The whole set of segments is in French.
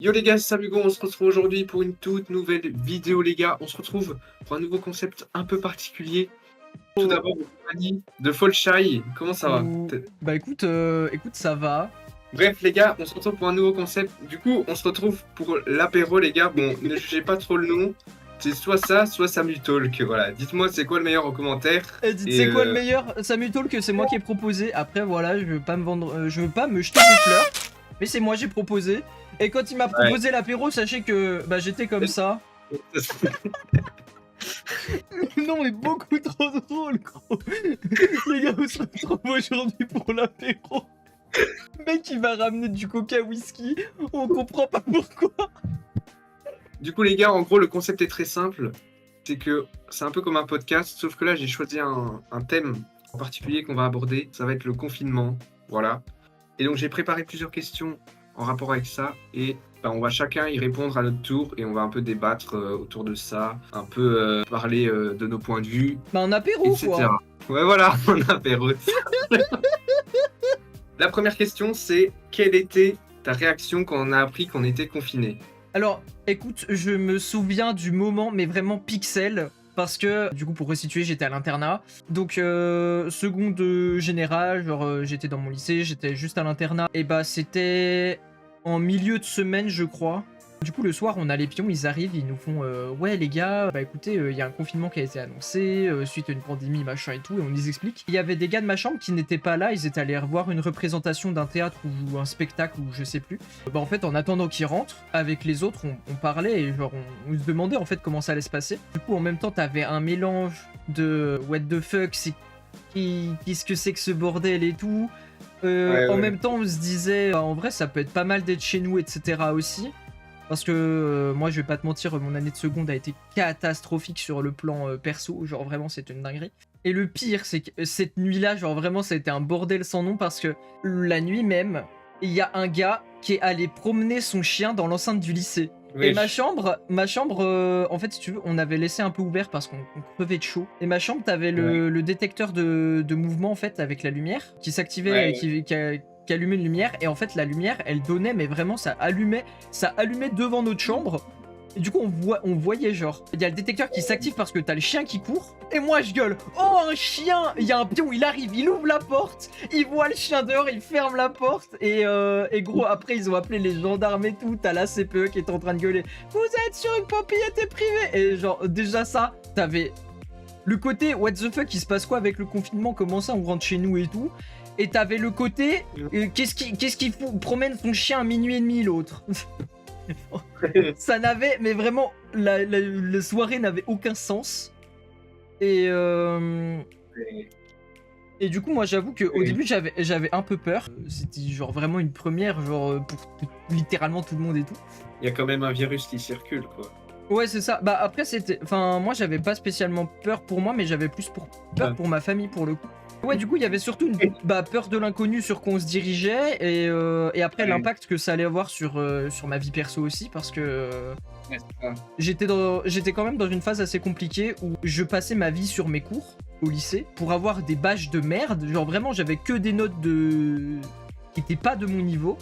Yo les gars, c'est Samugo, on se retrouve aujourd'hui pour une toute nouvelle vidéo les gars. On se retrouve pour un nouveau concept un peu particulier. Tout Oh, d'abord, en compagnie de Folshy. Comment ça va? ou bah écoute, ça va. Bref les gars, on se retrouve pour un nouveau concept. Du coup, on se retrouve pour l'apéro les gars. Bon, ne jugez pas trop le nom. C'est soit ça, soit Samu Talk. Voilà, dites-moi c'est quoi le meilleur en commentaire. Dites, Et c'est quoi le meilleur? Samu Talk, c'est moi qui ai proposé. Après, voilà, je veux pas me vendre, je veux pas me jeter des fleurs, mais c'est moi j'ai proposé. Et quand il m'a ouais. proposé l'apéro, sachez que bah j'étais comme ça. Non, mais beaucoup trop drôle, gros. Les gars, on se retrouve aujourd'hui pour l'apéro. Le mec, il va ramener du coca whisky. On comprend pas pourquoi. Du coup les gars, en gros le concept est très simple. C'est que c'est un peu comme un podcast, sauf que là j'ai choisi un thème en particulier qu'on va aborder. Ça va être le confinement. Voilà. Et donc j'ai préparé plusieurs questions en rapport avec ça et on va chacun y répondre à notre tour et on va un peu débattre autour de ça, un peu parler de nos points de vue, Bah un apéro, etc. quoi. Ouais voilà, on a apéro. La première question c'est quelle était ta réaction quand on a appris qu'on était confiné? Alors, écoute, je me souviens du moment, mais vraiment pixel, parce que, du coup, pour resituer, j'étais à l'internat. Donc, seconde générale, genre, j'étais dans mon lycée, j'étais juste à l'internat. Et bah, c'était en milieu de semaine, je crois. Du coup, le soir, on a les pions, ils arrivent, ils nous font ouais, les gars, bah écoutez, il y a un confinement qui a été annoncé suite à une pandémie, machin et tout, et on les explique. Il y avait des gars de ma chambre qui n'étaient pas là, ils étaient allés revoir une représentation d'un théâtre ou un spectacle ou je sais plus. Bah en fait, en attendant qu'ils rentrent, avec les autres, on parlait et genre on se demandait en fait comment ça allait se passer. Du coup, en même temps, t'avais un mélange de what the fuck, c'est qu'est-ce que c'est que ce bordel et tout. En Ouais. même temps, on se disait, en vrai, ça peut être pas mal d'être chez nous, etc. aussi. Parce que moi, je vais pas te mentir, mon année de seconde a été catastrophique sur le plan perso. Genre, vraiment, c'était une dinguerie. Et le pire, c'est que cette nuit-là, genre, vraiment, ça a été un bordel sans nom parce que la nuit même, il y a un gars qui est allé promener son chien dans l'enceinte du lycée. Et Wesh. ma chambre, en fait, si tu veux, on avait laissé un peu ouvert parce qu'on crevait de chaud. Et ma chambre, t'avais Ouais. le détecteur de mouvement, en fait, avec la lumière, qui s'activait, Ouais. qui allumait une lumière. Et en fait, la lumière, elle donnait, mais vraiment, ça allumait devant notre chambre. Et du coup, on voyait genre, il y a le détecteur qui s'active parce que t'as le chien qui court. Et moi, je gueule, oh un chien! Il y a un pion, il arrive, il ouvre la porte, il voit le chien dehors, il ferme la porte. Et gros, après, ils ont appelé les gendarmes et tout. T'as la CPE qui est en train de gueuler, vous êtes sur une propriété privée! Et genre, déjà ça, t'avais le côté what the fuck, il se passe quoi avec le confinement? Comment ça, on rentre chez nous et tout? Et t'avais le côté qu'est-ce qu'il promène son chien à minuit et demi l'autre? Ça n'avait, mais vraiment, la soirée n'avait aucun sens. Et, et du coup, moi, j'avoue qu'au début, j'avais un peu peur. C'était genre vraiment une première, genre pour littéralement tout le monde et tout. Il y a quand même un virus qui circule quoi. Ouais, c'est ça. Bah après, c'était, enfin, moi, j'avais pas spécialement peur pour moi, mais j'avais plus peur Ouais. pour ma famille pour le coup. Ouais, du coup, il y avait surtout une peur de l'inconnu sur quoi on se dirigeait et après Ouais. l'impact que ça allait avoir sur ma vie perso aussi parce que Ouais, c'est ça. j'étais quand même dans une phase assez compliquée où je passais ma vie sur mes cours au lycée pour avoir des badges de merde. Genre vraiment, j'avais que des notes qui étaient pas de mon niveau.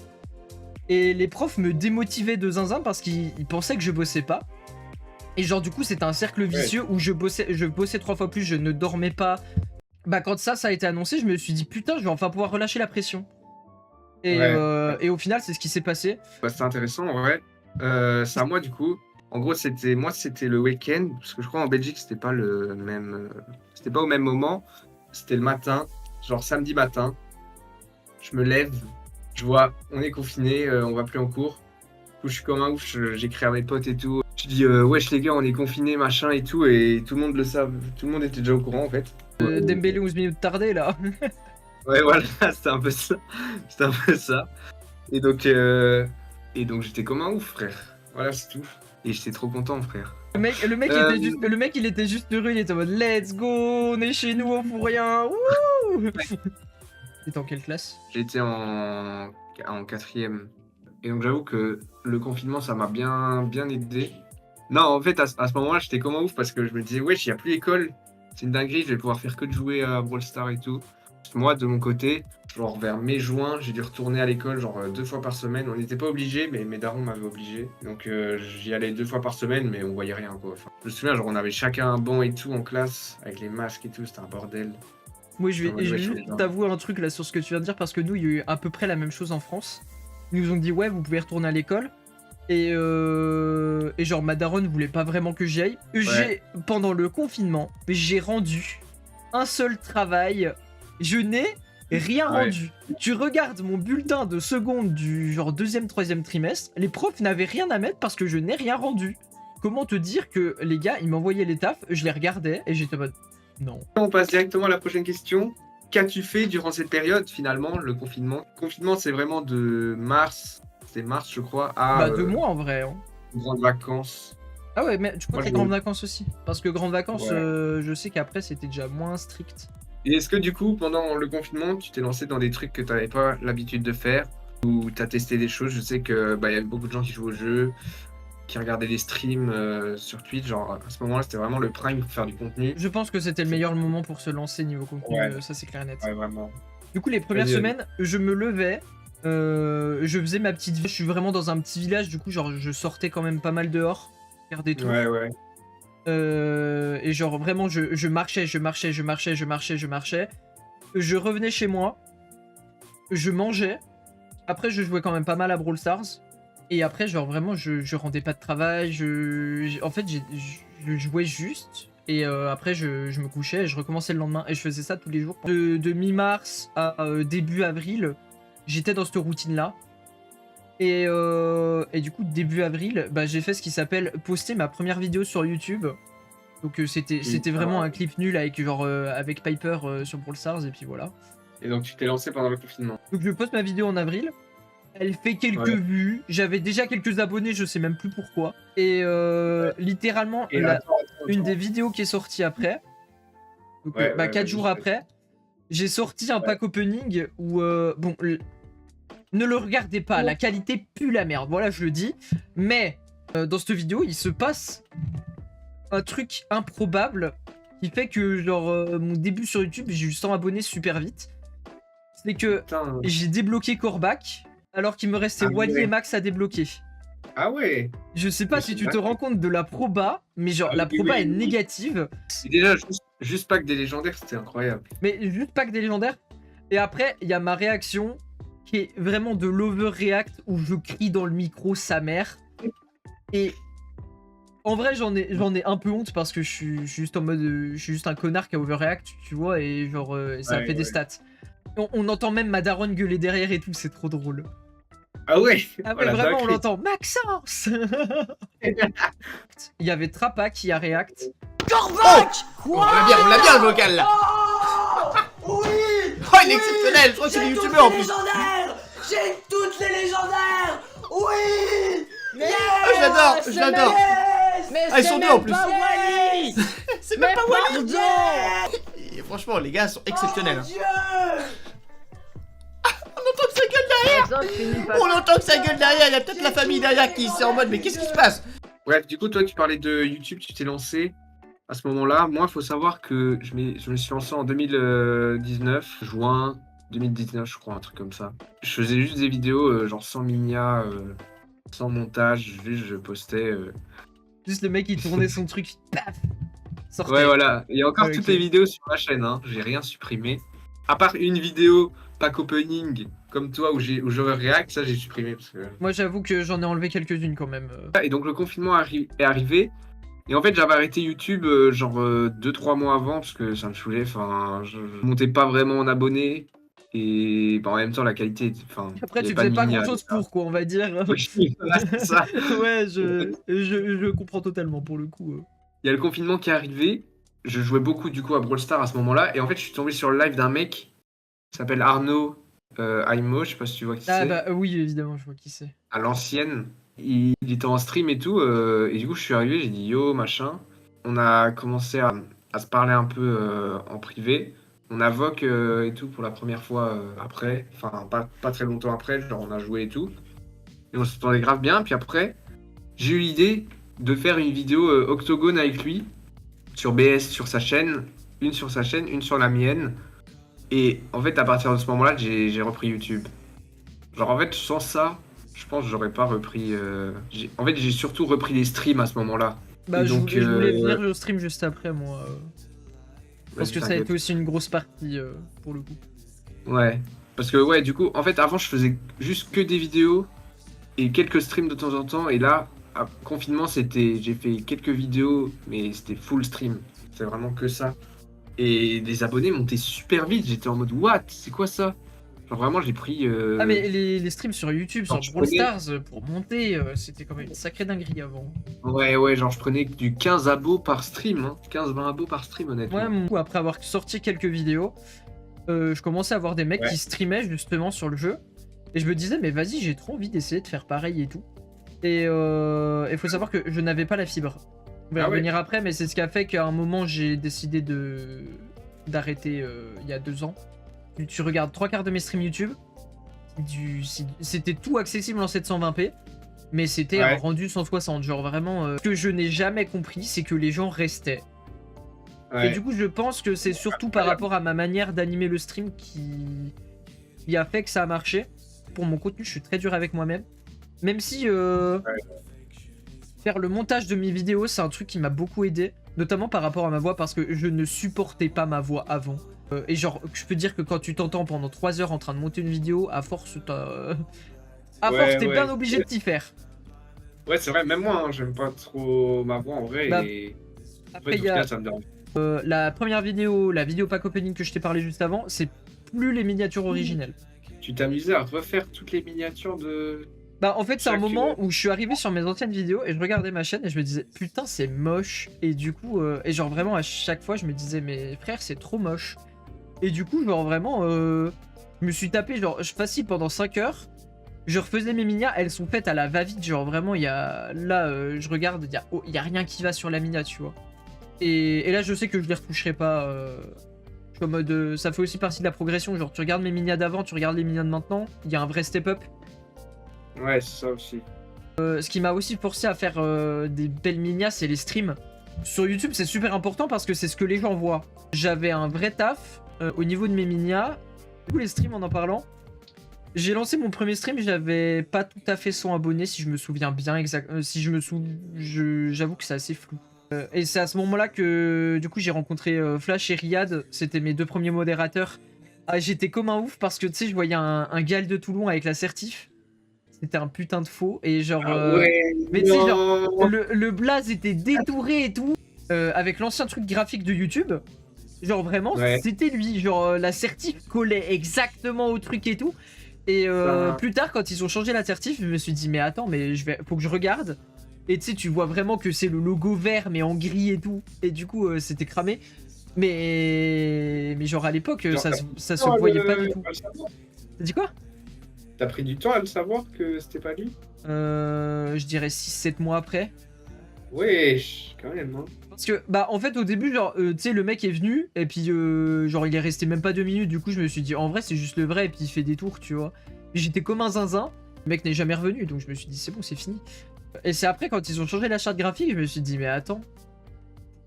Et les profs me démotivaient de zinzin parce qu'ils pensaient que je bossais pas. Et genre du coup, c'était un cercle vicieux où je bossais 3 fois plus, je ne dormais pas. Bah quand ça a été annoncé, je me suis dit putain, je vais enfin pouvoir relâcher la pression. Ouais. Et au final, c'est ce qui s'est passé. Bah, c'est intéressant, en vrai. C'est à moi, du coup. En gros, c'était le week-end, parce que je crois en Belgique, c'était pas le même, c'était pas au même moment. C'était le matin, genre samedi matin. Je me lève, je vois, on est confiné, on va plus en cours. Du coup, je suis comme un ouf, j'écris à mes potes et tout. Je dis, wesh les gars, on est confiné, machin et tout, et tout le monde le savait, tout le monde était déjà au courant en fait. Dembélé 11 minutes tardé là. Ouais, voilà, c'était un peu ça. C'était un peu ça. Et donc, j'étais comme un ouf, frère. Voilà, c'est tout. Et j'étais trop content, frère. Euh, Le mec, il était juste heureux, il était en mode let's go, on est chez nous, on fout rien. Wouh. T'étais en quelle classe? J'étais en quatrième. Et donc, j'avoue que le confinement, ça m'a bien aidé. Non, en fait, à ce moment-là, j'étais comme un ouf parce que je me disais, wesh, il n'y a plus l'école. C'est une dinguerie, je vais pouvoir faire que de jouer à Brawl Stars et tout. Moi, de mon côté, genre vers mai-juin, j'ai dû retourner à l'école genre 2 fois par semaine. On n'était pas obligés, mais mes darons m'avaient obligé. Donc j'y allais 2 fois par semaine, mais on voyait rien quoi. Enfin, je me souviens, genre on avait chacun un banc et tout en classe, avec les masques et tout, c'était un bordel. Moi, J'étais en mode, je vais wesh, on est juste là. t'avouer un truc là sur ce que tu viens de dire parce que nous, il y a eu à peu près la même chose en France. Ils nous ont dit, ouais, vous pouvez retourner à l'école. Et genre, ma daronne voulait pas vraiment que j'y aille. Pendant le confinement, j'ai rendu un seul travail. Je n'ai rien Ouais. rendu. Tu regardes mon bulletin de seconde du genre deuxième, troisième trimestre, les profs n'avaient rien à mettre parce que je n'ai rien rendu. Comment te dire que les gars, ils m'envoyaient les tafs, je les regardais et j'étais en mode, non. On passe directement à la prochaine question. Qu'as-tu fait durant cette période finalement, le confinement? Le confinement, c'est vraiment de mars, c'est mars je crois, à Bah, 2 mois en vrai. Hein. grandes vacances. Ah ouais, mais tu crois Moi, que les je- grandes vacances aussi? Parce que grandes vacances, Ouais. je sais qu'après c'était déjà moins strict. Et est-ce que du coup, pendant le confinement, tu t'es lancé dans des trucs que tu n'avais pas l'habitude de faire ou tu as testé des choses? Je sais que bah, y a beaucoup de gens qui jouent au jeu, qui regardaient des streams sur Twitch. Genre, à ce moment-là, c'était vraiment le prime pour faire du contenu. Je pense que c'était le meilleur moment pour se lancer niveau contenu, Ouais. ça c'est clair et net. Ouais, vraiment. Du coup, les premières Vas-y, vas-y. semaines, je me levais, je faisais ma petite vie. Je suis vraiment dans un petit village, du coup, genre, je sortais quand même pas mal dehors, faire des tours. Ouais. Et genre, vraiment, je marchais. Je revenais chez moi, je mangeais. Après, je jouais quand même pas mal à Brawl Stars. Et après, genre, vraiment, je rendais pas de travail. En fait, je jouais juste. Et après, je me couchais et je recommençais le lendemain. Et je faisais ça tous les jours. De mi-mars à début avril, j'étais dans cette routine-là. Et du coup, début avril, bah, j'ai fait ce qui s'appelle poster ma première vidéo sur YouTube. Donc c'était vraiment un clip nul avec genre avec Piper sur Brawl Stars et puis voilà. Et donc, tu t'es lancé pendant le confinement. Donc je poste ma vidéo en avril. Elle fait quelques Ouais. vues. J'avais déjà quelques abonnés, je sais même plus pourquoi. Et littéralement, Et une des vidéos qui est sortie après, donc, Ouais, 4 jours après, j'ai sorti un pack opening où, ne le regardez pas, la qualité pue la merde, voilà, je le dis. Mais dans cette vidéo, il se passe un truc improbable qui fait que, genre, mon début sur YouTube, j'ai eu 100 abonnés super vite. C'est que Putain. j'ai débloqué Corbac alors qu'il me restait Ah Wally ouais. et Max à débloquer. Ah ouais. Je sais pas Mais si c'est tu te dingue. rends compte de la proba, mais genre Ah la oui, proba oui, est oui. négative, Et déjà, juste pack des légendaires, c'était incroyable. mais juste pack des légendaires. Et après, il y a ma réaction qui est vraiment de l'overreact où je crie dans le micro sa mère. Et en vrai, j'en ai un peu honte parce que je suis juste en mode. Je suis juste un connard qui a overreact, tu vois, et genre, ça Ouais, fait des stats. On entend même ma daronne gueuler derrière et tout, c'est trop drôle. Ah ouais. Ah Oh, mais la vraiment, on dinguerie. l'entend. Maxence. Il y avait Trappa qui a react. Corvac On l'a bien le vocal là. Oui Oh, il est exceptionnel, je crois que c'est des youtubeurs en plus. J'ai toutes les légendaires Oui Mais Oh, je l'adore. Mais Ah, ils sont deux en plus. Wally C'est même pas Wally. Pardon Et franchement, les gars sont exceptionnels. Oh, hein. Dieu On entend que sa gueule, on entend que sa gueule derrière. Il y a peut-être la famille derrière qui est en mode, mais qu'est-ce qui se passe? Bref, du coup, toi, tu parlais de YouTube, tu t'es lancé à ce moment-là. Moi, il faut savoir que je me suis lancé en 2019, juin 2019, je crois, un truc comme ça. Je faisais juste des vidéos, genre sans minia, sans montage, juste je postais. juste le mec il tournait son truc, paf, sortait. Ouais, voilà. Il y a encore Ouais, toutes ok. les vidéos sur ma chaîne, hein. J'ai rien supprimé. À part une vidéo, pack opening, comme toi, où je react, ça j'ai supprimé. Parce que... Moi j'avoue que j'en ai enlevé quelques-unes quand même. Et donc le confinement est arrivé. Et en fait, j'avais arrêté YouTube genre 2-3 mois avant parce que ça me saoulait. Enfin, je montais pas vraiment en abonnés. Et bah, en même temps, la qualité. Enfin, Après il y tu avait faisais pas de grand mini, chose ça. pour quoi on va dire. Oui, voilà, c'est ça. Ouais je comprends totalement pour le coup. Il y a le confinement qui est arrivé. Je jouais beaucoup du coup à Brawl Stars à ce moment-là. Et en fait, je suis tombé sur le live d'un mec qui s'appelle Arnaud Aimo. Je sais pas si tu vois qui Ah c'est. bah oui évidemment je vois qui c'est. À l'ancienne. Il était en stream et tout. Et du coup, je suis arrivé, j'ai dit yo, machin. On a commencé à se parler un peu en privé. On a voc et tout pour la première fois après. Enfin, pas très longtemps après. Genre, on a joué et tout. Et on s'entendait grave bien. Puis après, j'ai eu l'idée de faire une vidéo octogone avec lui sur BS, sur sa chaîne. Une sur sa chaîne, une sur la mienne. Et en fait, à partir de ce moment-là, j'ai repris YouTube. Genre, en fait, sans ça, je pense que j'aurais pas repris. En fait, j'ai surtout repris les streams à ce moment-là. Bah, Et je donc, voulais venir au stream juste après, moi. Parce vas-y, que ça a t'inquiète. été aussi une grosse partie pour le coup. Ouais. Parce que, ouais, du coup, en fait, avant, je faisais juste que des vidéos et quelques streams de temps en temps. Et là, confinement, j'ai fait quelques vidéos, mais c'était full stream. C'est vraiment que ça. Et les abonnés montaient super vite. J'étais en mode, what? C'est quoi ça? Genre, vraiment, j'ai pris. Ah, mais les streams sur YouTube, genre, sur je Brawl prenais- Stars, pour monter, c'était quand même une sacrée dinguerie avant. Ouais, genre, je prenais du 15 abos par stream. Hein. 15-20 abos par stream, honnêtement. Ouais, après avoir sorti quelques vidéos, je commençais à voir des mecs Ouais. qui streamaient justement sur le jeu. Et je me disais, mais vas-y, j'ai trop envie d'essayer de faire pareil et tout. Et il faut savoir que je n'avais pas la fibre. On va y Ah ouais. revenir après, mais c'est ce qui a fait qu'à un moment, j'ai décidé d'arrêter il y a 2 ans. Tu regardes 3 quarts de mes streams YouTube. C'était tout accessible en 720p. Mais c'était un Ouais. rendu 160. Genre vraiment, ce que je n'ai jamais compris, c'est que les gens restaient. Ouais. Et du coup, je pense que c'est surtout par rapport à ma manière d'animer le stream qui a fait que ça a marché. Pour mon contenu, je suis très dur avec moi-même. Même si faire le montage de mes vidéos, c'est un truc qui m'a beaucoup aidé. Notamment par rapport à ma voix, parce que je ne supportais pas ma voix avant. Et genre, je peux dire que quand tu t'entends pendant 3 heures en train de monter une vidéo, à force, t'es Ouais. bien obligé de t'y faire. Ouais, c'est vrai, même moi, hein, j'aime pas trop ma voix en vrai. Bah, Et en Après, fait, il au y a final, ça me dérange. la première vidéo, la vidéo pack opening que je t'ai parlé juste avant, c'est plus les miniatures originelles. Tu t'amusais à refaire toutes les miniatures de. Bah en fait c'est un Chaque- moment où je suis arrivé sur mes anciennes vidéos et je regardais ma chaîne et je me disais putain c'est moche et du coup et genre vraiment à chaque fois je me disais mais frère c'est trop moche et du coup genre vraiment je me suis tapé genre facile pendant 5 heures. Je refaisais mes minas, elles sont faites à la va-vite, genre vraiment il y a là je regarde, il y a rien qui va sur la mina, tu vois. Et là je sais que je les retoucherai pas je suis en mode ça fait aussi partie de la progression, genre tu regardes mes minas d'avant, tu regardes les minas de maintenant, il y a un vrai step up. Ouais, c'est ça aussi. Ce qui m'a aussi forcé à faire des belles minias, c'est les streams. Sur YouTube, c'est super important parce que c'est ce que les gens voient. J'avais un vrai taf au niveau de mes minias. Du coup, les streams, en parlant, j'ai lancé mon premier stream, j'avais pas tout à fait 100 abonnés, si je me souviens bien exact. Si je me souviens, j'avoue que c'est assez flou. Et c'est à ce moment-là que, du coup, j'ai rencontré Flash et Riyad. C'était mes 2 premiers modérateurs. Ah, j'étais comme un ouf parce que, tu sais, je voyais un Gal de Toulon avec la certif. C'était un putain de faux. Et genre... mais tu sais, genre, le blaze était détouré et tout. Avec l'ancien truc graphique de YouTube. Genre vraiment, Ouais. c'était lui. Genre la certif collait exactement au truc et tout. Et plus tard, quand ils ont changé la certif, je me suis dit, mais attends, mais faut que je regarde. Et tu sais, tu vois vraiment que c'est le logo vert, mais en gris et tout. Et du coup, c'était cramé. Mais genre à l'époque, Genre, ça se voyait pas du tout. T'as dit quoi? T'as pris du temps à le savoir que c'était pas lui? Je dirais 6-7 mois après. Wesh, quand même, hein. Parce que, bah, en fait, au début, genre, tu sais, le mec est venu, et puis, genre, il est resté même pas 2 minutes, du coup, je me suis dit, en vrai, c'est juste le vrai, et puis il fait des tours, tu vois. J'étais comme un zinzin, le mec n'est jamais revenu, donc je me suis dit, c'est bon, c'est fini. Et c'est après, quand ils ont changé la charte graphique, je me suis dit, mais attends,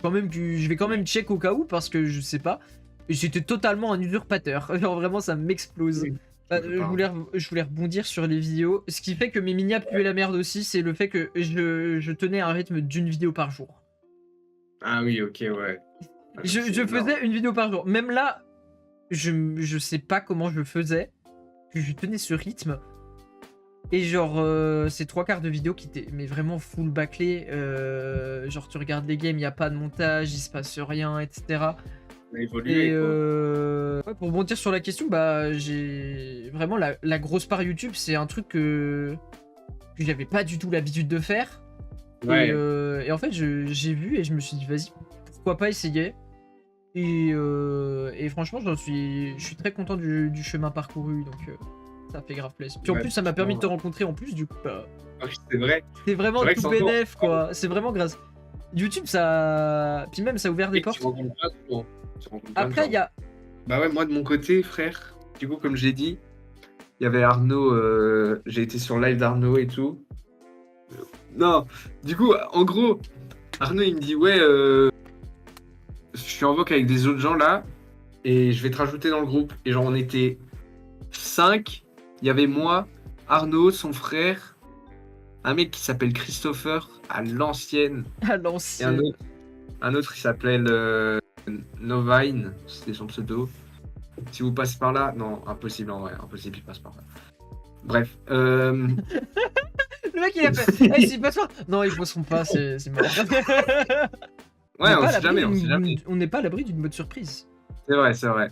quand même que je vais quand même check au cas où, parce que je sais pas. Et j'étais totalement un usurpateur, genre, vraiment, ça m'explose. Oui. Je voulais rebondir sur les vidéos. Ce qui fait que mes minas puaient la merde aussi, c'est le fait que je tenais un rythme d'une vidéo par jour. Ah oui, ok, ouais. Ah, Je c'est énorme. faisais une vidéo par jour. Même là, je sais pas comment je faisais. Je tenais ce rythme. Et genre, ces 3 quarts de vidéo qui étaient mais vraiment full bâclé. Genre, tu regardes les games, il n'y a pas de montage, il se passe rien, etc. On a évolué, Et quoi. ouais, pour rebondir sur la question, bah j'ai vraiment la grosse part YouTube, c'est un truc que j'avais pas du tout l'habitude de faire. Ouais. Et en fait, j'ai vu et je me suis dit, vas-y, pourquoi pas essayer. Et franchement, je suis très content du chemin parcouru, donc ça fait grave plaisir. Puis en Ouais, plus, ça m'a permis de te franchement. rencontrer en plus, du coup, bah, Ouais, c'est vrai. c'est vraiment C'est vrai que tout c'est encore- bénef, quoi. C'est vraiment grâce. YouTube, ça. Puis même, ça a ouvert des Et portes. tu rencontres pas souvent. Tu rencontres pas Après, de il y a. Bah ouais, moi de mon côté, frère, du coup, comme j'ai dit, il y avait Arnaud, j'ai été sur live d'Arnaud et tout. Non, du coup, en gros, Arnaud il me dit, ouais, je suis en voc avec des autres gens là, et je vais te rajouter dans le groupe. Et genre, on était 5. Il y avait moi, Arnaud, son frère, un mec qui s'appelle Christopher, à l'ancienne, À et l'ancienne. un autre qui s'appelle Novine, c'était son pseudo. Si vous passez par là, non, impossible en vrai, impossible, il passe par là. Bref, Le mec il a fait. Eh, s'il passe pas. Non, ils passeront pas, c'est marrant. ouais, on n'est pas à sait l'abri jamais, on sait d'une- jamais. On n'est pas à l'abri d'une bonne surprise. C'est vrai, c'est vrai.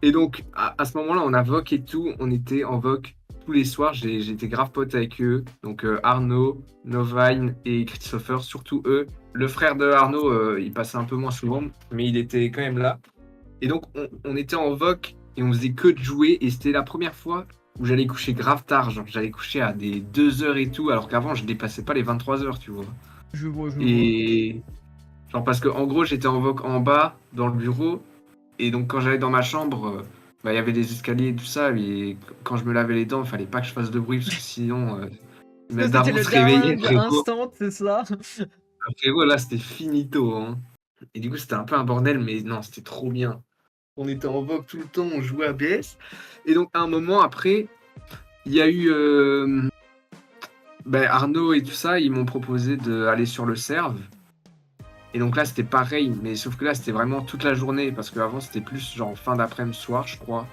Et donc, à ce moment-là, on a VOC et tout, on était en VOC tous les soirs, j'étais grave pote avec eux. Donc Arnaud, Novine et Christopher, surtout eux. Le frère de Arnaud, il passait un peu moins souvent, mais il était quand même là. Et donc, on était en VOC et on faisait que de jouer. Et c'était la première fois où j'allais coucher grave tard. Genre, j'allais coucher à des 2 heures et tout, alors qu'avant, je dépassais pas les 23 heures, tu vois. Je vois. Et genre, parce que en gros, j'étais en VOC en bas, dans le bureau. Et donc, quand j'allais dans ma chambre, bah, il y avait des escaliers et tout ça. Et quand je me lavais les dents, il fallait pas que je fasse de bruit, parce que sinon, mes C'était darons le se réveillaient, down frérot. instant, c'est ça? Frérot, là, c'était finito, hein. Et du coup, c'était un peu un bordel, mais non, c'était trop bien. On était en vogue tout le temps, on jouait à BS. Et donc, à un moment, après, il y a eu Arnaud et tout ça, ils m'ont proposé d'aller sur le serve. Et donc là, c'était pareil, mais sauf que là, c'était vraiment toute la journée, parce qu'avant, c'était plus genre fin d'après-midi, soir, je crois.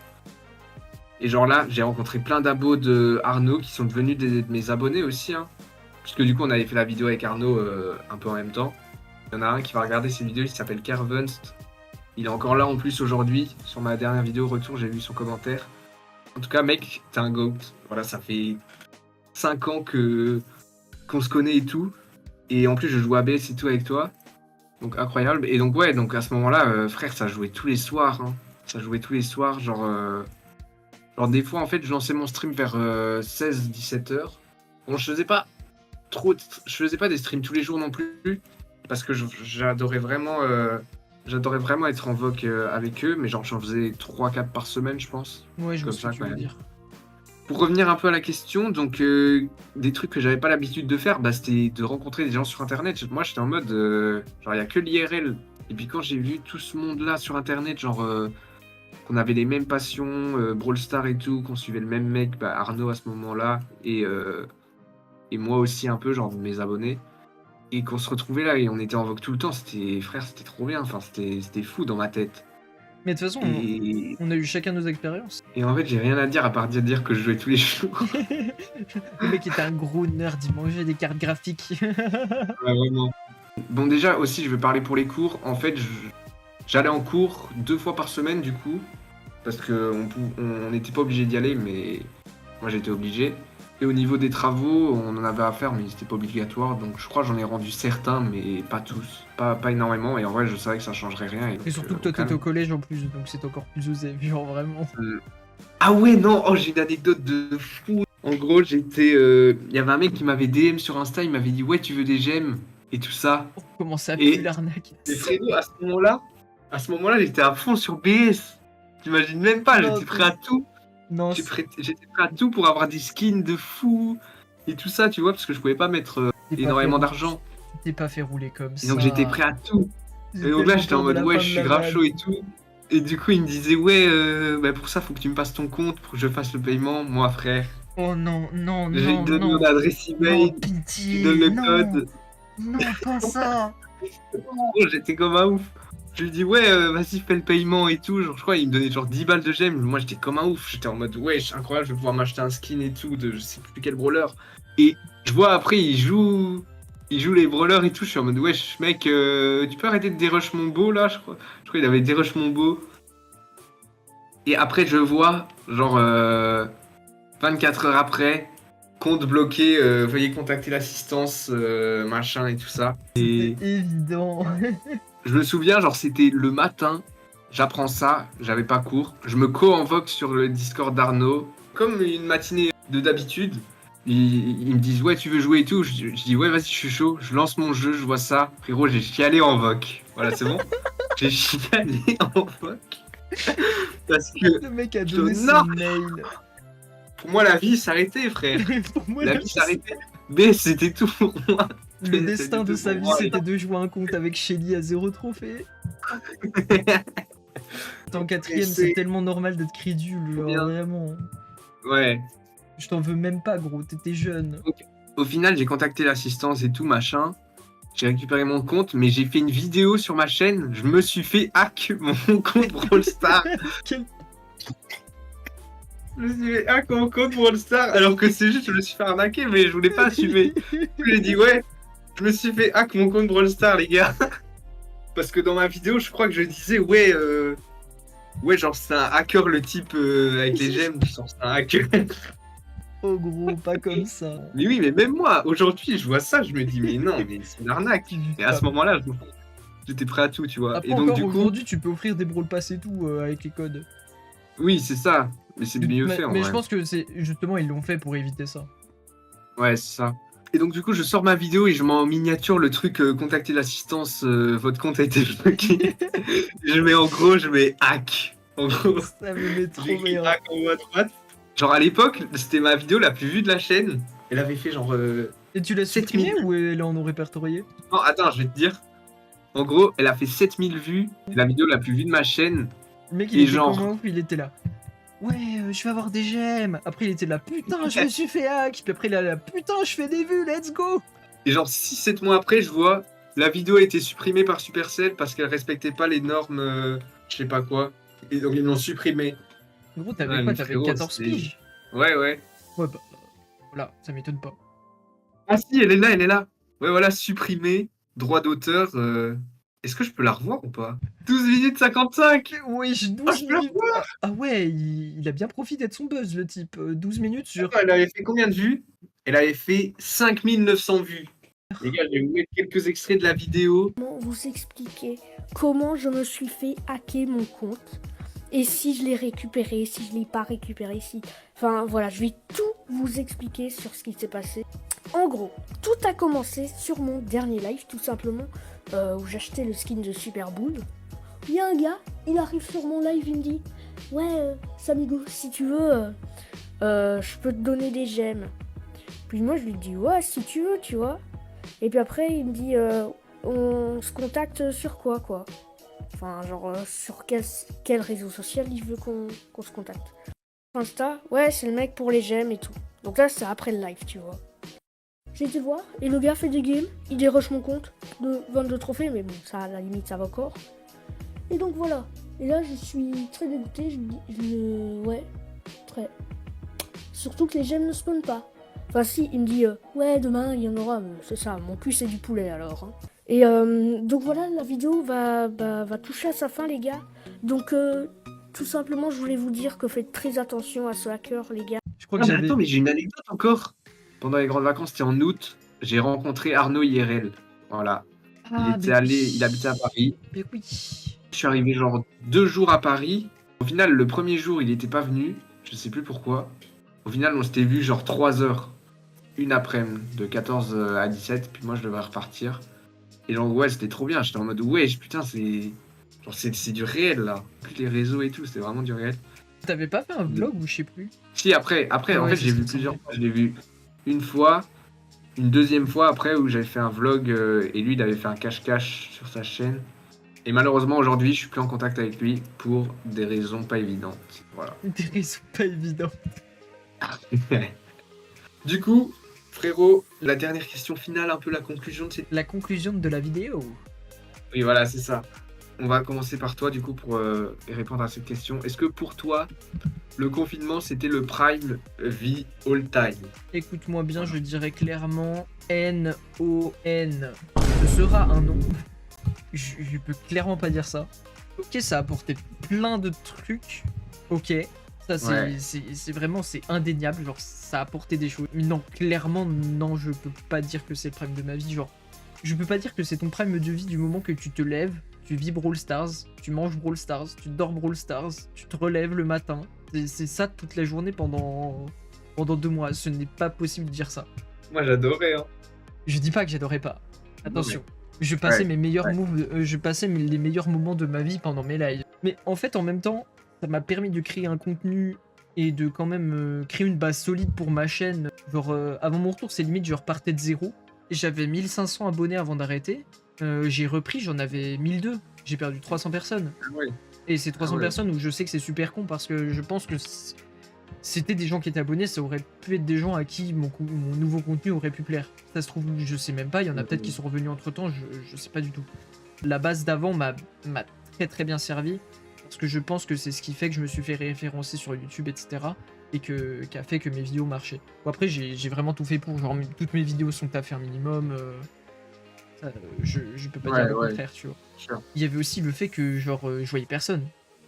Et genre là, j'ai rencontré plein d'abos de Arnaud qui sont devenus de mes abonnés aussi, hein. Puisque du coup, on avait fait la vidéo avec Arnaud un peu en même temps. Il y en a un qui va regarder ces vidéos, il s'appelle Kervenst. Il est encore là en plus aujourd'hui. Sur ma dernière vidéo retour, j'ai vu son commentaire. En tout cas, mec, t'es un GOAT. Voilà, ça fait 5 ans qu'on se connaît et tout. Et en plus, je joue à BS et tout avec toi. Donc incroyable. Et donc ouais, donc à ce moment-là, frère, ça jouait tous les soirs, hein. Ça jouait tous les soirs, genre des fois en fait, je lançais mon stream vers 16-17 heures. Bon, je faisais pas des streams tous les jours non plus, parce que j'adorais vraiment être en VOC avec eux, mais genre j'en faisais 3-4 par semaine, je pense. Ouais, je Comme vois ce ça, que tu quand veux même. dire. Pour revenir un peu à la question, donc des trucs que j'avais pas l'habitude de faire, bah, c'était de rencontrer des gens sur internet. Moi j'étais en mode genre il y a que l'IRL. Et puis quand j'ai vu tout ce monde-là sur internet, genre qu'on avait les mêmes passions, Brawl Stars et tout, qu'on suivait le même mec, bah, Arnaud à ce moment-là, et moi aussi un peu, genre mes abonnés, et qu'on se retrouvait là et on était en VOC tout le temps, c'était trop bien, enfin c'était fou dans ma tête. Mais de toute façon, Et, on a eu chacun nos expériences. et en fait, j'ai rien à dire à part dire que je jouais tous les jours. Le mec était un gros nerd, il mangeait des cartes graphiques. Ouais, vraiment. Bon, déjà aussi, je vais parler pour les cours. En fait, j'allais en cours 2 fois par semaine du coup, parce qu'on n'était pas obligé d'y aller, mais moi j'étais obligé. Et au niveau des travaux, on en avait à faire, mais c'était pas obligatoire. Donc je crois que j'en ai rendu certains, mais pas tous, pas énormément. Et en vrai, je savais que ça changerait rien. Et, donc, Et surtout que toi t'étais au collège en plus, donc c'est encore plus osé, genre vraiment. Ah ouais, non, oh, j'ai une anecdote de fou. En gros, j'étais. Il y avait un mec qui m'avait DM sur Insta, il m'avait dit ouais, tu veux des gemmes et tout ça. Comment ça Et- pue l'arnaque. Et frérot, à ce moment-là, j'étais à fond sur BS. T'imagines même pas, Non, j'étais prêt à tout. Non, J'étais prêt à tout pour avoir des skins de fou et tout ça, tu vois, parce que je pouvais pas mettre énormément d'argent. t'es pas fait rouler comme Et ça. donc j'étais prêt à tout. Et donc là, j'étais en mode ouais, je suis grave chaud et tout. Et du coup, il me disait ouais, pour ça, faut que tu me passes ton compte pour que je fasse le paiement. Moi, frère, Oh non, non, j'ai non, donné non. mon adresse Non, email, pitié, tu donnes le non. code. Non, pas ça. Oh, j'étais comme un ouf. Je lui dis ouais, vas-y, fais le paiement et tout. Genre, je crois il me donnait genre 10 balles de gemmes. Moi, j'étais comme un ouf. J'étais en mode ouais, c'est incroyable, je vais pouvoir m'acheter un skin et tout de je sais plus quel brawler. Et je vois après, il joue les brawlers et tout. Je suis en mode wesh, mec, tu peux arrêter de dérush mon beau là, je crois. Je crois qu'il avait dérush mon beau. Et après, je vois, genre 24 heures après, compte bloqué, veuillez contacter l'assistance, machin et tout ça. Et C'est évident. je me souviens, genre c'était le matin, j'apprends ça, j'avais pas cours. Je me co-invoque sur le Discord d'Arnaud, comme une matinée de d'habitude. Ils me disent ouais, tu veux jouer et tout. Je dis ouais, vas-y, je suis chaud. Je lance mon jeu, je vois ça. Frérot, j'ai chialé en voc. Voilà, c'est bon. J'ai chialé en voc. Parce que Le mec a Je- donné non. son mail. pour moi, la vie s'arrêtait, frère. Pour moi, La vie s'arrêtait. Mais c'était tout pour moi. le destin de C'était sa tout vie, pour moi. c'était de jouer un compte avec Shelly à 0 trophée. T'es en quatrième, c'est- c'est tellement normal d'être crédule, genre, bien. vraiment. Ouais. Je t'en veux même pas, gros, t'étais jeune. Au final, j'ai contacté l'assistance et tout, machin. J'ai récupéré mon compte, mais j'ai fait une vidéo sur ma chaîne. Je me suis fait hack mon compte Brawl Stars. Quel- Je me suis fait hack mon compte Brawl Stars, alors que c'est juste, je me suis fait arnaquer, mais je voulais pas assumer. Je lui ai dit, ouais, je me suis fait hack mon compte Brawl Stars, les gars. Parce que dans ma vidéo, je crois que je disais, ouais, genre, c'est un hacker, le type avec les gemmes. Genre, c'est un hacker. Oh, gros, pas comme ça. Mais oui, mais même moi, aujourd'hui, je vois ça, je me dis, mais non, mais c'est une arnaque. Et à ce moment-là, j'étais prêt à tout, tu vois. Après, Et donc, encore du coup, aujourd'hui, tu peux offrir des Brawl Pass et tout avec les codes. oui, c'est ça. Mais c'est mieux fait, en Mais vrai. je pense que c'est justement, ils l'ont fait pour éviter ça. Ouais, c'est ça. Et donc, du coup, je sors ma vidéo et je mets en miniature le truc contacter l'assistance, votre compte a été bloqué. Je mets en gros, je mets hack. En gros, Ça me met trop j'écris bien. hack en haut à droite. Genre, à l'époque, c'était ma vidéo la plus vue de la chaîne. Elle avait fait genre. Et tu l'as 7000. supprimé ou elle est en non répertorié? Non, attends, je vais te dire. En gros, elle a fait 7000 vues. C'est la vidéo la plus vue de ma chaîne. Le mec, Et il était genre- comment? Il était là. Ouais, je vais avoir des gemmes. Après, il était là. Putain, je me suis fait hack. Puis après, il a là. Putain, je fais des vues. Let's go. Et genre 6-7 mois après, je vois la vidéo a été supprimée par Supercell parce qu'elle respectait pas les normes, je sais pas quoi. Et donc ils l'ont supprimée. Gros, t'avais Ouais, quoi? mais T'avais frérot, 14 c'est- piges. Ouais, ouais. Ouais, bah. Voilà, ça m'étonne pas. Ah si, elle est là, elle est là. Ouais, voilà, supprimée, droit d'auteur. Est-ce que je peux la revoir ou pas? 12 minutes 55. Oui, j'ai 12 Ah, je peux la minutes. Ah ouais, il a bien profité de son buzz, le type. 12 minutes sur. Attends, elle avait fait combien de vues? Elle avait fait 5900 vues. Les gars, je vais vous mettre quelques extraits de la vidéo. Comment vous expliquer comment je me suis fait hacker mon compte et si je l'ai récupéré, si je l'ai pas récupéré, si... Enfin voilà, je vais tout vous expliquer sur ce qui s'est passé. En gros, tout a commencé sur mon dernier live, tout simplement, où j'achetais le skin de Super Bull. Il y a un gars, il arrive sur mon live, il me dit « Ouais, Samigo, si tu veux, je peux te donner des gemmes. » Puis moi, je lui dis « Ouais, si tu veux, tu vois. » Et puis après, il me dit on se contacte sur quoi Enfin, genre, sur quel réseau social il veut qu'on se contacte. Insta, ouais, c'est le mec pour les gemmes et tout. Donc là, c'est après le live, tu vois. J'ai été voir, et le gars fait des games, il déroche mon compte de 22 trophées, mais bon, ça, à la limite, ça va encore. Et donc voilà. Et là, je suis très dégoûté, ouais, très. Surtout que les gemmes ne spawnent pas. Enfin si, il me dit ouais demain il y en aura, c'est ça, mon cul c'est du poulet alors. Hein. Et donc voilà, la vidéo va toucher à sa fin les gars. Donc tout simplement je voulais vous dire que faites très attention à ce hacker les gars. Je crois Ah, que mais j'avais. attends, mais j'ai une anecdote encore. Pendant les grandes vacances, c'était en août. J'ai rencontré Arnaud IRL. Voilà. Ah, il habitait à Paris. Mais oui. Je suis arrivé genre 2 jours à Paris. Au final, le premier jour, il était pas venu. Je sais plus pourquoi. Au final, on s'était vu genre 3 heures. Une après-midi, de 14 à 17. Puis moi, je devais repartir. Et genre, ouais, c'était trop bien. J'étais en mode, ouais, putain, c'est. Genre, c'est du réel là. Plus les réseaux et tout, c'était vraiment du réel. T'avais pas fait un vlog ou je sais plus? Si, après Ah en ouais, fait, c'est j'ai ce vu qui me plusieurs semblait. fois. Je l'ai vu une fois, une deuxième fois après où j'avais fait un vlog et lui, il avait fait un cache-cache sur sa chaîne. Et malheureusement, aujourd'hui, je suis plus en contact avec lui pour des raisons pas évidentes. Voilà. Des raisons pas évidentes. Du coup, frérot, la dernière question finale, un peu la conclusion de cette... La conclusion de la vidéo. Oui, voilà, c'est ça. On va commencer par toi, du coup, pour répondre à cette question. Est-ce que pour toi, le confinement, c'était le prime vie all time? Écoute-moi bien, je dirais clairement N-O-N. Ce sera un nom. Je peux clairement pas dire ça. Ok, ça a apporté plein de trucs. Ok. Ça, Ouais. c'est vraiment, c'est indéniable. Genre, ça a apporté des choses. Mais non, clairement, non, je peux pas dire que c'est le prime de ma vie. Genre, je peux pas dire que c'est ton prime de vie du moment que tu te lèves, tu vis Brawl Stars, tu manges Brawl Stars, tu dors Brawl Stars, tu te relèves le matin. C'est ça toute la journée pendant 2 mois. Ce n'est pas possible de dire ça. Moi, j'adorais, hein. Je dis pas que j'adorais pas. Attention. Non, Je passais Ouais, mes meilleurs ouais. moves, je passais les meilleurs moments de ma vie pendant mes lives. Mais en fait, en même temps, ça m'a permis de créer un contenu et de quand même créer une base solide pour ma chaîne. Genre, avant mon retour, c'est limite, je repartais de zéro. J'avais 1500 abonnés avant d'arrêter. J'ai repris, j'en avais 1002. J'ai perdu 300 personnes. Ouais. Et ces 300 Ah ouais. personnes où je sais que c'est super con parce que je pense que c'était des gens qui étaient abonnés, ça aurait pu être des gens à qui mon nouveau contenu aurait pu plaire. Ça se trouve, je sais même pas, il y en a peut-être qui sont revenus entre temps, je sais pas du tout. La base d'avant m'a très bien servi parce que je pense que c'est ce qui fait que je me suis fait référencer sur YouTube, etc. Et qui a fait que mes vidéos marchaient. Bon, après, j'ai vraiment tout fait pour, genre toutes mes vidéos sont à faire minimum. Ça, je peux pas dire le contraire, tu vois. Sure. Il y avait aussi le fait que genre je voyais personne.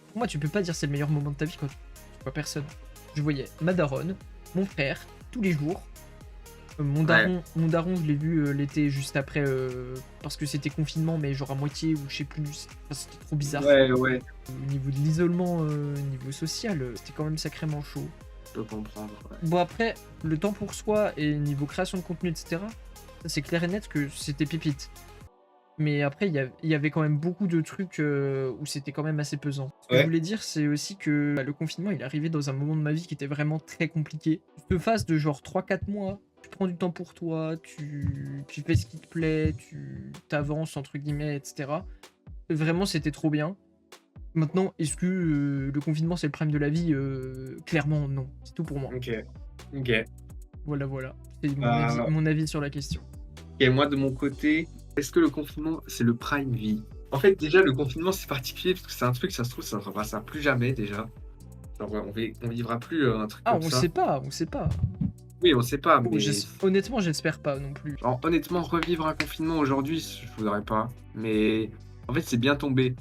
Pour moi, tu peux pas dire c'est le meilleur moment de ta vie quand tu vois personne. Je voyais ma daronne, mon frère, tous les jours. Mon daron, je l'ai vu l'été juste après parce que c'était confinement, mais genre à moitié ou je sais plus. C'était trop bizarre. Ouais. Au niveau de l'isolement, niveau social, c'était quand même sacrément chaud. Je peux comprendre. Ouais. Bon, après, le temps pour soi et niveau création de contenu, etc., ça c'est clair et net que c'était pépite. Mais après, il y avait quand même beaucoup de trucs où c'était quand même assez pesant. Ce que je voulais dire, c'est aussi que le confinement, il est arrivé dans un moment de ma vie qui était vraiment très compliqué. Cette phase de genre 3-4 mois, tu prends du temps pour toi, tu fais ce qui te plaît, tu t'avances, entre guillemets, etc. Vraiment, c'était trop bien. Maintenant, est-ce que le confinement, c'est le prime de la vie? Clairement, non. C'est tout pour moi. Ok. Voilà. C'est mon avis sur la question. Et moi, de mon côté, est-ce que le confinement, c'est le prime vie? En fait, déjà, le confinement, c'est particulier parce que c'est un truc, ça se trouve, ça ne repassera plus jamais déjà. Genre, on vivra plus un truc comme ça. On sait pas. Oui, on sait pas, Bon, mais honnêtement, j'espère pas non plus. genre, honnêtement, revivre un confinement aujourd'hui, je voudrais pas. Mais en fait, c'est bien tombé.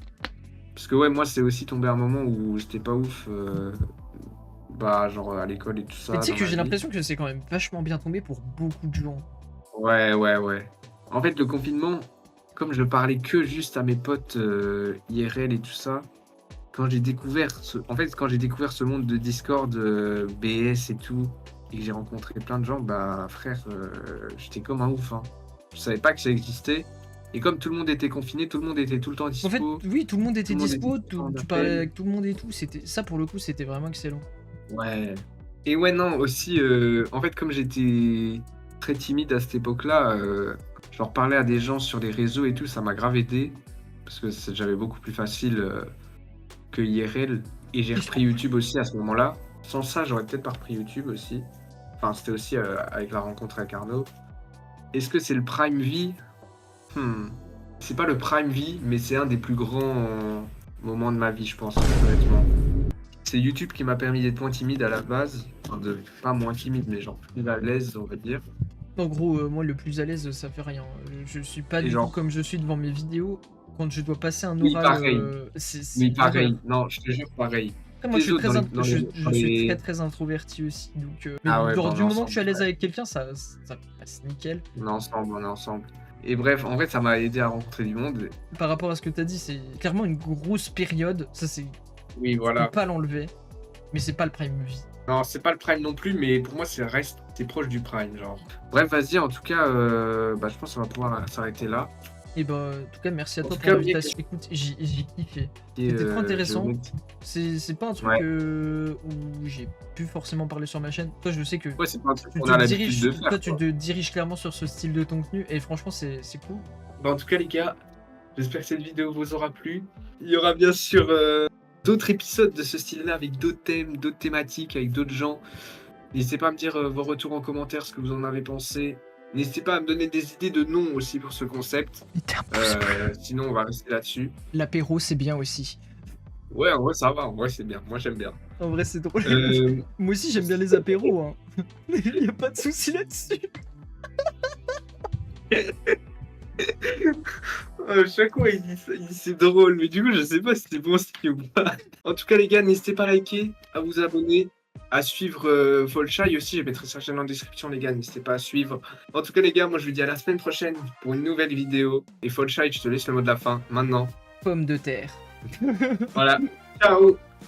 Parce que ouais, moi, c'est aussi tombé un moment où j'étais pas ouf. Bah, genre à l'école et tout ça. Mais tu sais dans que ma j'ai vie. l'impression que c'est quand même vachement bien tombé pour beaucoup de gens. Ouais. En fait, le confinement, comme je parlais que juste à mes potes IRL et tout ça, quand j'ai découvert ce monde de Discord, BS et tout, et que j'ai rencontré plein de gens, bah frère, j'étais comme un ouf. Hein. Je savais pas que ça existait. Et comme tout le monde était confiné, tout le monde était tout le temps dispo. En fait, oui, tout le monde était tout le monde dispo, était tout le temps en tu parlais appel. avec tout le monde et tout. Ça, pour le coup, c'était vraiment excellent. Ouais. Et ouais, non, aussi, en fait, comme j'étais très timide à cette époque-là, je leur parlais à des gens sur les réseaux et tout, ça m'a grave aidé. Parce que j'avais beaucoup plus facile que IRL. Et j'ai repris YouTube aussi à ce moment-là. Sans ça, j'aurais peut-être pas repris YouTube aussi. Enfin, c'était aussi avec la rencontre avec Arnaud. Est-ce que c'est le Prime Vie? C'est pas le Prime Vie, mais c'est un des plus grands moments de ma vie, je pense, honnêtement. C'est YouTube qui m'a permis d'être moins timide à la base. Enfin, pas moins timide, mais genre plus à l'aise, on va dire. En gros, moi, le plus à l'aise, ça fait rien. Je suis pas Et du genre- tout comme je suis devant mes vidéos. Quand je dois passer un Oui, oral, pareil. c'est Oui, une horreur. pareil. Non, je te jure, pareil. Après, moi, je suis Les autres, dans les- je dans suis les- très introverti aussi. Donc, mais Ah ouais, genre, bon, du on est moment que je suis à l'aise ensemble, avec quelqu'un, ça passe nickel. On est ensemble. Et bref, en fait, ça m'a aidé à rencontrer du monde. Par rapport à ce que t'as dit, c'est clairement une grosse période. Ça, c'est. Oui, Tu voilà. peux pas l'enlever. Mais c'est pas le prime vie. Non, c'est pas le prime non plus, mais pour moi, c'est proche du prime, genre. Bref, vas-y, en tout cas, bah, je pense qu'on va pouvoir s'arrêter là. Et bah, en tout cas, merci à En toi tout pour cas, l'invitation. Écoute, j'ai kiffé. Et, C'était trop intéressant. je- C'est pas un truc Ouais. où j'ai pu forcément parler sur ma chaîne. Toi, je sais que Ouais, c'est pas un truc tu qu'on a te l'habitude diriges, de faire. toi, tu quoi. te diriges clairement sur ce style de contenu. Et franchement, c'est cool. Bah, en tout cas, les gars, j'espère que cette vidéo vous aura plu. Il y aura bien sûr d'autres épisodes de ce style-là avec d'autres thèmes, d'autres thématiques, avec d'autres gens. N'hésitez pas à me dire vos retours en commentaire, ce que vous en avez pensé. N'hésitez pas à me donner des idées de noms aussi pour ce concept. Sinon, on va rester là-dessus. L'apéro, c'est bien aussi. Ouais, en vrai, ça va. En vrai, c'est bien. Moi, j'aime bien. En vrai, c'est drôle. Euh, Moi aussi, j'aime bien les apéros. Hein. Il y a pas de souci là-dessus. chaque fois, il dit c'est drôle, mais du coup, je sais pas si c'est bon signe ou pas. En tout cas, les gars, n'hésitez pas à liker, à vous abonner, à suivre Folshy aussi. Je mettrai sa chaîne en description, les gars. N'hésitez pas à suivre. En tout cas, les gars, moi, je vous dis à la semaine prochaine pour une nouvelle vidéo. Et Folshy, je te laisse le mot de la fin maintenant. Pomme de terre. Voilà. Ciao.